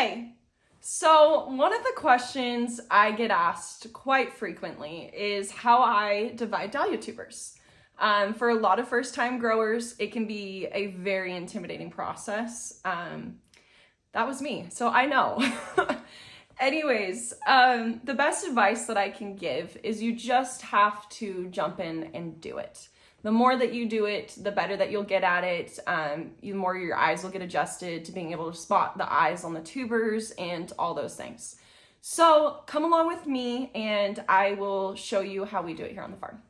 Okay, so one of the questions I get asked quite frequently is how I divide dahlia tubers. For a lot of first-time growers, it can be a very intimidating process. That was me, so I know. Anyways, the best advice that I can give is you just have to jump in and do it. The more that you do it, the better that you'll get at it. The more your eyes will get adjusted to being able to spot the eyes on the tubers and all those things. So come along with me and I will show you how we do it here on the farm.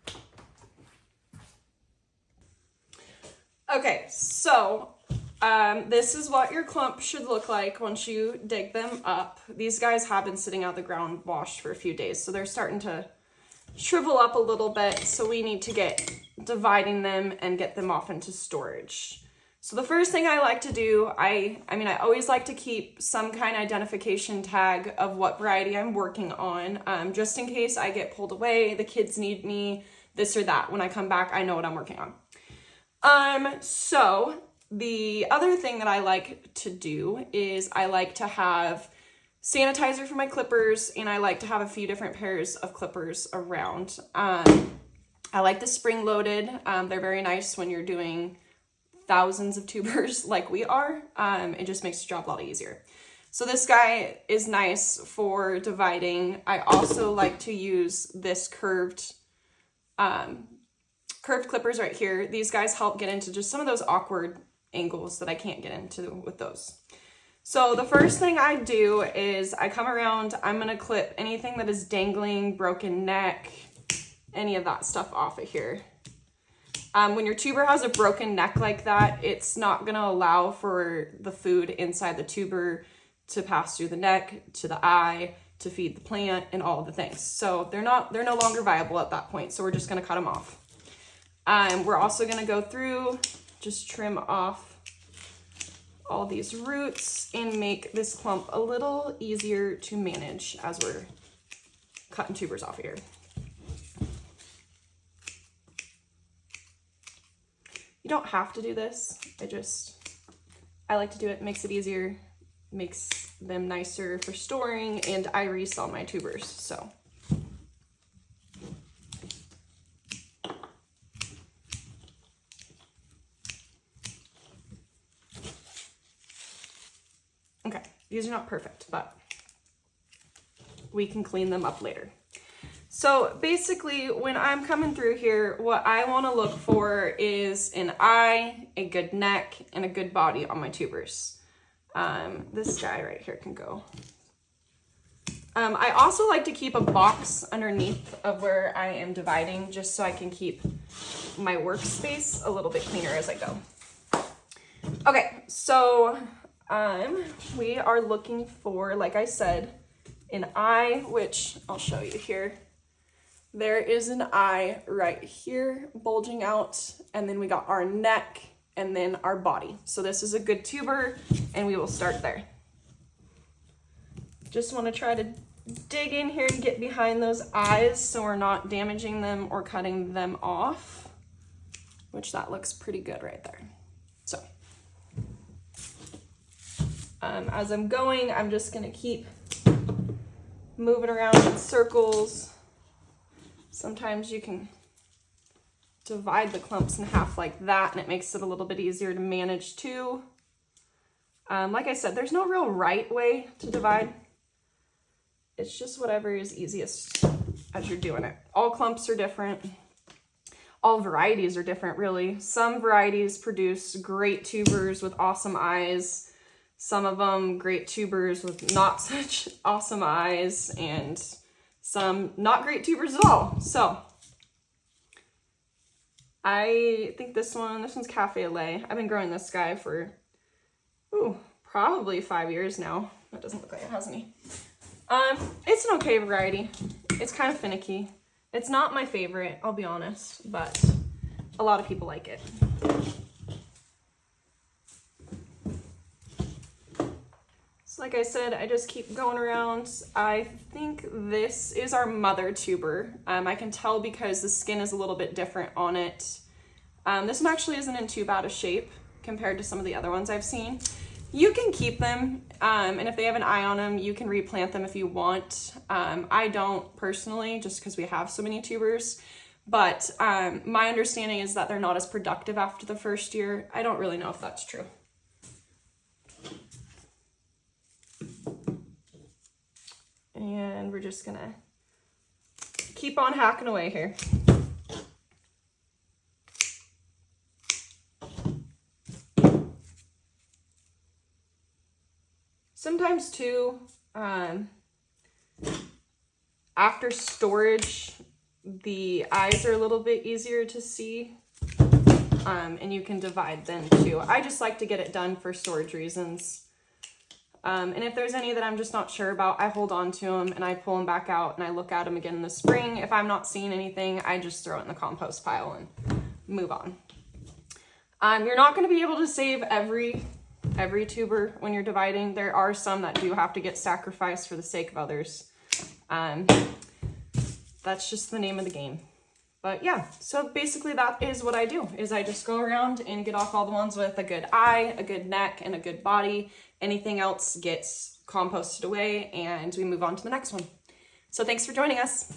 Okay, so this is what your clump should look like once you dig them up. These guys have been sitting out the ground washed for a few days, so they're starting to shrivel up a little bit, so we need to get dividing them and get them off into storage. So the first thing I like to do, I always like to keep some kind of identification tag of what variety I'm working on, just in case I get pulled away, the kids need me, this or that. When I come back, I know what I'm working on. So the other thing that I like to do is I like to have sanitizer for my clippers, and I like to have a few different pairs of clippers around. I like the spring-loaded. They're very nice when you're doing thousands of tubers like we are. It just makes the job a lot easier. So this guy is nice for dividing. I also like to use this curved clippers right here. These guys help get into just some of those awkward angles that I can't get into with those. So the first thing I do is I come around, I'm gonna clip anything that is dangling, broken neck, any of that stuff off of here. When your tuber has a broken neck like that, it's not gonna allow for the food inside the tuber to pass through the neck, to the eye, to feed the plant, and all of the things. So they're no longer viable at that point, so we're just gonna cut them off. We're also gonna go through, just trim off all these roots and make this clump a little easier to manage as we're cutting tubers off here. You don't have to do this. I like to do it. It makes it easier, makes them nicer for storing, and I resell my tubers, so. Okay, these are not perfect, but we can clean them up later. So basically, when I'm coming through here, what I want to look for is an eye, a good neck, and a good body on my tubers. This guy right here can go. I also like to keep a box underneath of where I am dividing, just so I can keep my workspace a little bit cleaner as I go. Okay, so we are looking for, like I said, an eye, which I'll show you here. There is an eye right here bulging out, and then we got our neck and then our body. So this is a good tuber, and we will start there. Just want to try to dig in here and get behind those eyes so we're not damaging them or cutting them off, which that looks pretty good right there. So as I'm going, I'm just going to keep moving around in circles. Sometimes you can divide the clumps in half like that, and it makes it a little bit easier to manage too. Like I said, there's no real right way to divide. It's just whatever is easiest as you're doing it. All clumps are different. All varieties are different, really. Some varieties produce great tubers with awesome eyes. Some of them great tubers with not such awesome eyes, and some not great tubers at all. So I think this one's Cafe au Lait. I've been growing this guy for probably 5 years now. That doesn't look like it has any. It's an okay variety. It's kind of finicky. It's not my favorite, I'll be honest, but a lot of people like it. So like I said, I just keep going around. I think this is our mother tuber. I can tell because the skin is a little bit different on it. This one actually isn't in too bad a shape compared to some of the other ones I've seen. You can keep them, and if they have an eye on them, you can replant them if you want. I don't personally, just because we have so many tubers, but my understanding is that they're not as productive after the first year. I don't really know if that's true. And we're just gonna keep on hacking away here. Sometimes too, after storage, the eyes are a little bit easier to see, and you can divide them too. I just like to get it done for storage reasons. And if there's any that I'm just not sure about, I hold on to them and I pull them back out and I look at them again in the spring. If I'm not seeing anything, I just throw it in the compost pile and move on. You're not going to be able to save every tuber when you're dividing. There are some that do have to get sacrificed for the sake of others. That's just the name of the game. But yeah, so basically that is what I do, is I just go around and get off all the ones with a good eye, a good neck, and a good body. Anything else gets composted away and we move on to the next one. So thanks for joining us.